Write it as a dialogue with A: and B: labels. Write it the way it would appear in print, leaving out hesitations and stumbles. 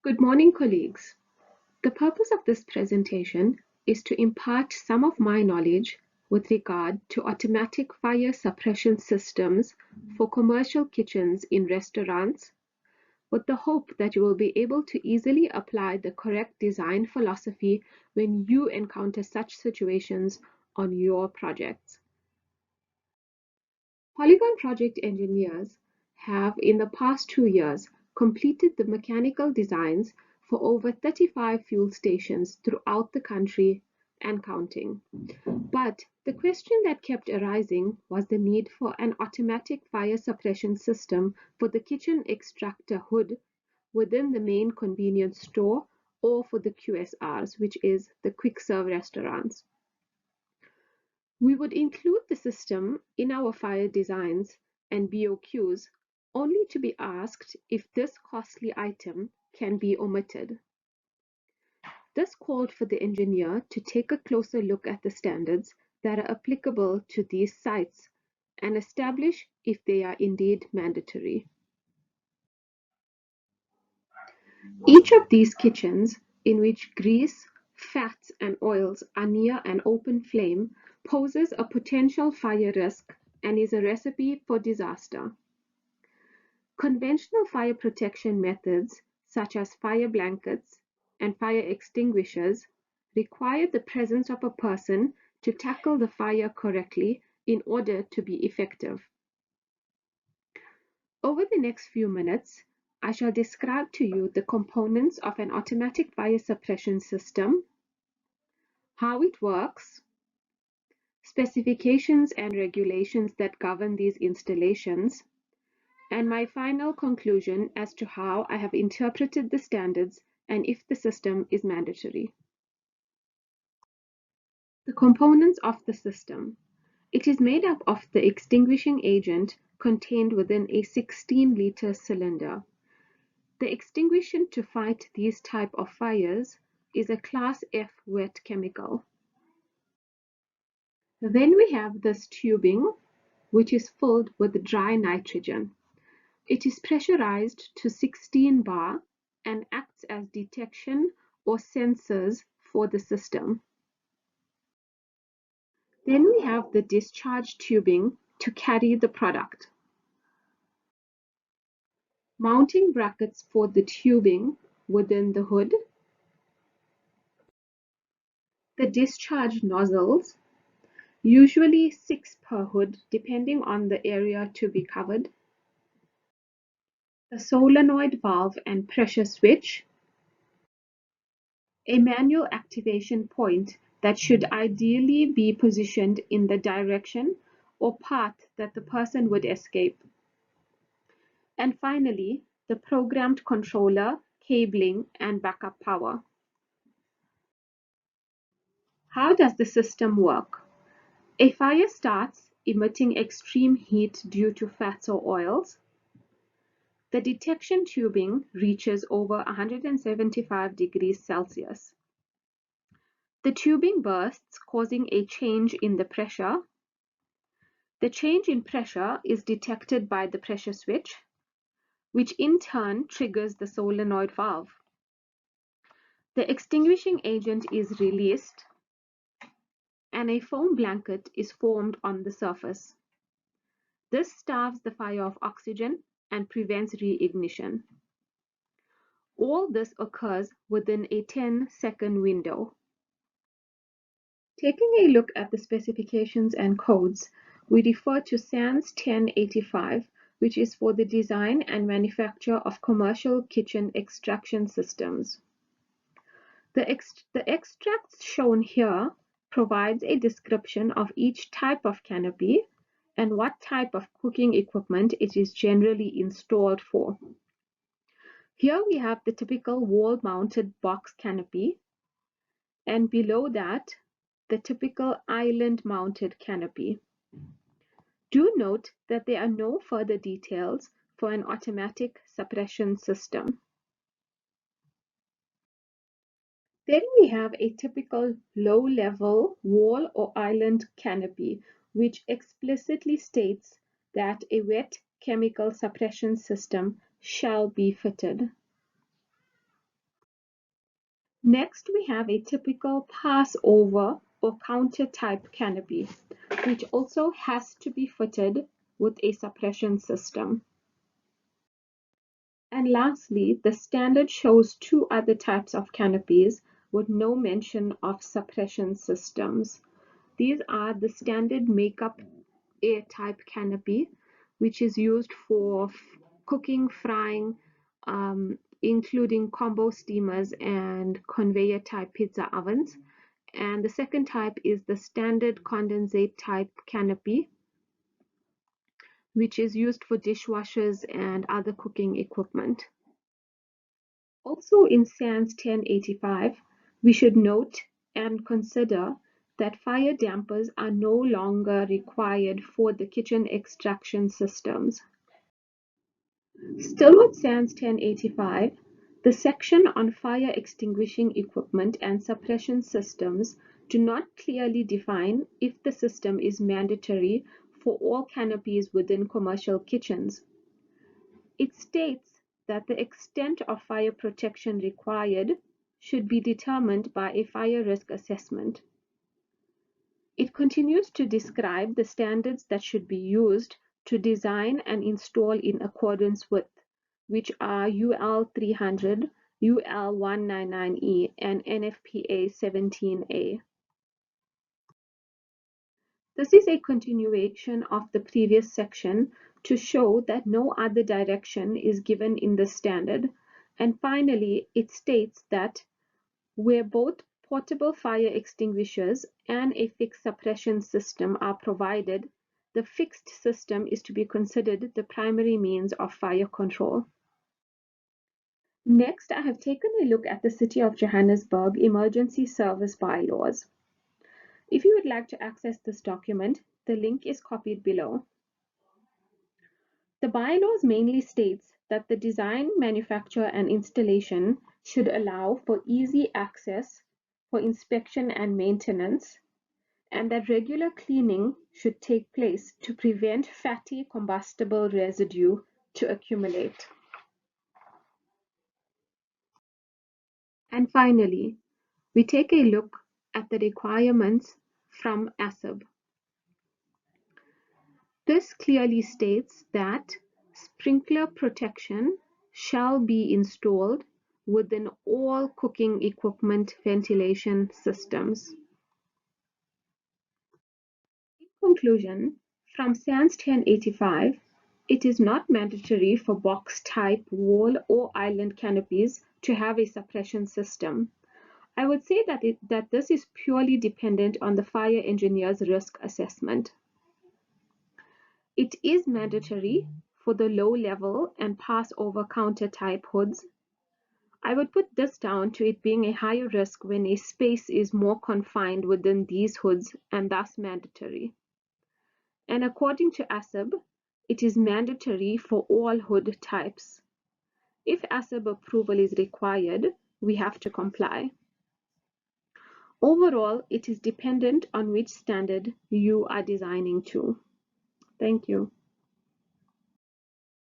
A: Good morning, colleagues. The purpose of this presentation is to impart some of my knowledge with regard to automatic fire suppression systems for commercial kitchens in restaurants, with the hope that you will be able to easily apply the correct design philosophy when you encounter such situations on your projects. Polygon Project Engineers have, in the past 2 years, completed the mechanical designs for over 35 fuel stations throughout the country and counting. But the question that kept arising was the need for an automatic fire suppression system for the kitchen extractor hood within the main convenience store or for the QSRs, which is the quick serve restaurants. We would include the system in our fire designs and BOQs only to be asked if this costly item can be omitted. This called for the engineer to take a closer look at the standards that are applicable to these sites and establish if they are indeed mandatory. Each of these kitchens in which grease, fats, and oils are near an open flame poses a potential fire risk and is a recipe for disaster. Conventional fire protection methods, such as fire blankets and fire extinguishers, require the presence of a person to tackle the fire correctly in order to be effective. Over the next few minutes, I shall describe to you the components of an automatic fire suppression system, how it works, specifications and regulations that govern these installations, and my final conclusion as to how I have interpreted the standards and if the system is mandatory. The components of the system. It is made up of the extinguishing agent contained within a 16-liter cylinder. The extinguishant to fight these type of fires is a Class F wet chemical. Then we have this tubing, which is filled with dry nitrogen. It is pressurized to 16 bar and acts as detection or sensors for the system. Then we have the discharge tubing to carry the product. Mounting brackets for the tubing within the hood. The discharge nozzles, usually 6 per hood depending on the area to be covered. The solenoid valve and pressure switch. A manual activation point that should ideally be positioned in the direction or path that the person would escape. And finally, the programmed controller, cabling, and backup power. How does the system work? A fire starts emitting extreme heat due to fats or oils. The detection tubing reaches over 175 degrees Celsius. The tubing bursts, causing a change in the pressure. The change in pressure is detected by the pressure switch, which in turn triggers the solenoid valve. The extinguishing agent is released, and a foam blanket is formed on the surface. This starves the fire of oxygen and prevents reignition. All this occurs within a 10-second window. Taking a look at the specifications and codes, we refer to SANS 1085, which is for the design and manufacture of commercial kitchen extraction systems. The extracts shown here provides a description of each type of canopy and what type of cooking equipment it is generally installed for. Here we have the typical wall-mounted box canopy, and below that, the typical island-mounted canopy. Do note that there are no further details for an automatic suppression system. Then we have a typical low-level wall or island canopy, which explicitly states that a wet chemical suppression system shall be fitted. Next, we have a typical passover or counter type canopy, which also has to be fitted with a suppression system. And lastly, the standard shows two other types of canopies with no mention of suppression systems. These are the standard makeup air type canopy, which is used for cooking, frying, including combo steamers and conveyor type pizza ovens. And the second type is the standard condensate type canopy, which is used for dishwashers and other cooking equipment. Also in SANS 1085, we should note and consider that fire dampers are no longer required for the kitchen extraction systems. Still with SANS 1085, the section on fire extinguishing equipment and suppression systems do not clearly define if the system is mandatory for all canopies within commercial kitchens. It states that the extent of fire protection required should be determined by a fire risk assessment. It continues to describe the standards that should be used to design and install in accordance with, which are UL 300, UL 199E, and NFPA 17A. This is a continuation of the previous section to show that no other direction is given in the standard. And finally, it states that where both portable fire extinguishers and a fixed suppression system are provided, the fixed system is to be considered the primary means of fire control. Next, I have taken a look at the City of Johannesburg Emergency Service Bylaws. If you would like to access this document, the link is copied below. The bylaws mainly states that the design, manufacture, and installation should allow for easy access for inspection and maintenance, and that regular cleaning should take place to prevent fatty combustible residue to accumulate. And finally, we take a look at the requirements from ASIB. This clearly states that sprinkler protection shall be installed within all cooking equipment ventilation systems. In conclusion, from SANS 1085, it is not mandatory for box-type wall or island canopies to have a suppression system. I would say that this is purely dependent on the fire engineer's risk assessment. It is mandatory for the low-level and pass-over counter-type hoods. I would put this down to it being a higher risk when a space is more confined within these hoods and thus mandatory. And according to ASIB, it is mandatory for all hood types. If ASIB approval is required, we have to comply. Overall, it is dependent on which standard you are designing to. Thank you.